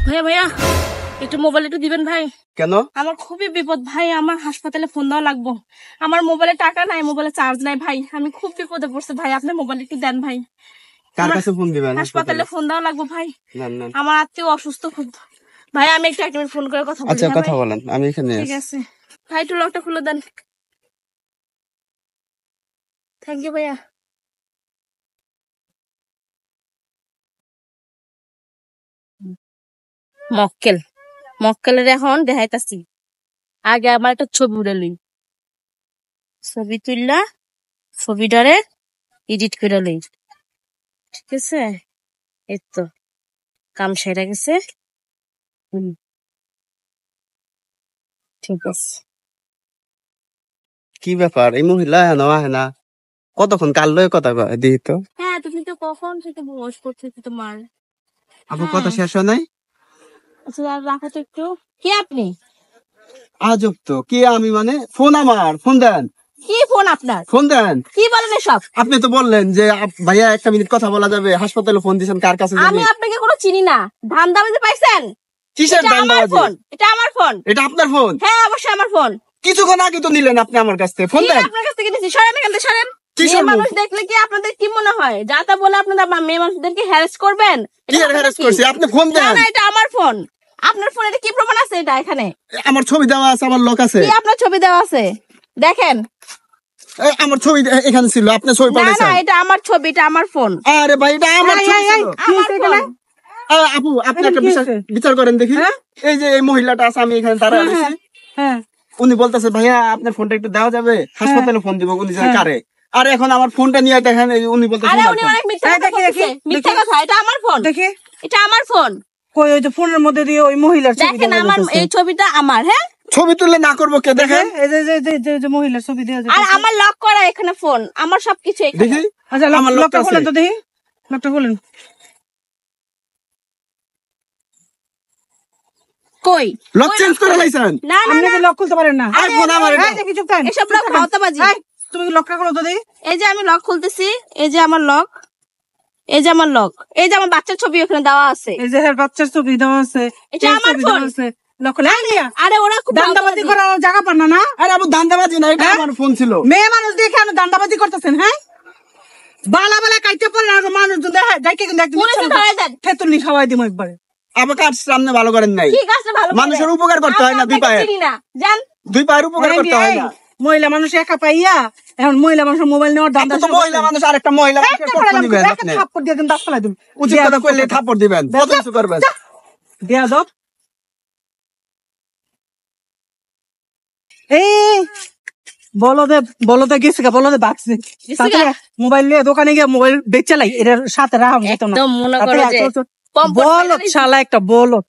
ভাইয়া ভাইয়া একটু মোবাইল একটু দিবেন ভাই। কেন? আমার খুবই বিপদ ভাই, আমার হাসপাতালে ফোন দেওয়া লাগবো। আমার মোবাইলে টাকা নাই, মোবাইলে চার্জ নাই ভাই, আমি খুব বিপদে পড়ছি ভাই, আপনি মোবাইল একটু দেন ভাই। কার কাছে ফোন দিবেন? হাসপাতালে ফোন দেওয়া লাগবো ভাই, নেন নেন। আমার আত্মীয় অসুস্থ খুব। ভাই আমি একটু 1 মিনিট ফোন করে কথা বলি। আচ্ছা কথা বলেন, আমি এখানে ঠিক আছে ভাই, একটু লকটা খুলে দেন। থ্যাংক ইউ ভাইয়া। মক্কেল মক্কেলের এখন দেখাইতাছি, আগে আমার একটা ছবি উড়ে লই, ছবি তুললা ছবিটারে এডিট করে লই, ঠিক আছে? এই তো কাম সেরে গেছে। ঠিক আছে। কি ব্যাপার, এই মহিলা হেন আহে না? কতক্ষণ কাল লয়ে কথা কয় দিই তো। হ্যাঁ তুমি তো কখন থেকে বস করতেছি তোমার। আপু কথা শেষ হয় নাই? আচ্ছা রাখো তো একটু। কি আপনি? আজব তো, কি আমি মানে ফোন আমার, ফোন দেন। কি ফোন আপনার? ফোন দেন। কি বলেন এসব? আপনি তো বললেন যে ভাইয়া 1 মিনিট কথা বলা যাবে, হাসপাতালে ফোন দিয়েছেন কার কাছে? আমি আপনাকে কোনো চিনি না, ধান্দাবাজি পাইছেন? কিসের এটা আমার ধান্দাবাজি? ফোন, এটা আমার ফোন। এটা আপনার ফোন? হ্যাঁ অবশ্যই আমার ফোন। কিছুক্ষণ আগে তো নিলেন আপনি আমার কাছ থেকে, ফোন কি দেন। আপনার কাছ থেকে নিছি? সরেন এখান থেকে, সরেন। কি মেয়ে শুনবো? মানুষ দেখলে কি আপনাদের কি মনে হয়? যা তা বলে আপনারা মেয়ে মানুষদেরকে হ্যারাস করবেন? কি আর হ্যারাস করছি? আপনি ফোন না দেন। না, এটা আমার ফোন। আপনার ফোনে কি প্রমাণ আছে? এটা এখানে আমার ছবি দেওয়া আছে, আমার লোক আছে। কি আপনার ছবি দেওয়া আছে? দেখেন। আমার ছবি এখানে ছিল, আপনি ছবি না পাঠাইছেন। না, এটা আমার ছবি, এটা আমার ফোন। আরে ভাই এটা আমার ছবি ছিল। আমার ফোন। আপু আপনি একটা বিচার করেন দেখি। এই যে এই মহিলাটা আছে, আমি এখানে দাঁড়ায় আছি, উনি বলতেছে ভাইয়া আপনার ফোনটা একটু দেওয়া যাবে, হাসপাতালে ফোন দিব। উনি জানে কারে? আর এখন আমার ফোনটা নিয়ে দেখেন, উনি বলতেছে আরে উনি অনেক মিথ্যা কথা বলতেছে। মিথ্যা কথা, এটা আমার ফোন। দেখি এটা আমার ফোন। কই ওই যে ফোনের মধ্যে দিয়ে ওই মহিলার ছবি দেখেন দেওয়া আমার যাইতেছে। এই ছবিটা আমার। হ্যাঁ ছবি তুললে না করবো কে? দেখেন এই যে যে যে যে- যে মহিলার ছবি দেওয়া আর যাইতেছে। আমার লক করা এখানে ফোন, আমার সবকিছু এখানে। দেখি। আচ্ছা আমার লোকটা লকটা খুলেন আছে। তো দেখি, লকটা খুলেন। কই লক চেঞ্জ করে লাইছেন? না না আপনি না, কি লক খুলতে পারেন না? আরে ফোন আমার এটা। এই দেখি চুপ থাকেন। এসব লক ভাওতাবাজি। এই, তুমি কি লকটা খুলো তো দেখি। এই যে আমি লক খুলতেছি, এই যে আমার লক, এই যে আমার লক, এই যে আমার বাচ্চার ছবি ওখানে দেওয়া আছে। এই যে হ্যাঁ বাচ্চার ছবি দেওয়া আছে, এটা এই আমার ছবি ফোন। দেওয়া আছে। লক খুলে আরে ওরা খুব দান্দাবাজি ভাওতাবাজি। করার জায়গা পান না না? আরে আপু ধান্দাবাজি না, এটা আমার ফোন ছিল। মেয়ে মানুষ দেখে আপনি দান্দাবাজি করতেছেন? হ্যাঁ বালা বালা কাইতে পড়ে আর মানুষজন দেখে যাইকে কিন্তু একদম পুলিশে ধরাই দেন। থেতুলি খাওয়াই দিব একবারে। আমার কাজ সামনে ভালো করেন নাই। ঠিক আছে, ভালো করে মানুষের দেন। উপকার করতে হয় না, আমি দুই আপনাকে পায়ের। চিনি না, জান। দুই পায়ের উপকার করতে হয় না। মহিলা মানুষ একা পাইয়া এখন মহিলা মানুষের মোবাইল নেওয়ার দান্দা আপনি তো মহিলা মানুষ, আরেকটা মহিলা মানুষকে কষ্ট দিবেন আপনি। থাপ্পড় দিয়ে দাঁত ফেলাই দিন। উচিত কথা কইলে থাপ্পড় দিবেন, কত কিছু করবেন। দেয়া দাও। এই বলদে গেছে গা, বলদে বাঁচছে। তারপরে মোবাইল নিয়ে দোকানে গিয়ে মোবাইল বেচে লাই, এটার সাথে রাখা যেত না। একদম মনে করো তারপরে যে বলদ শালা একটা বলদ।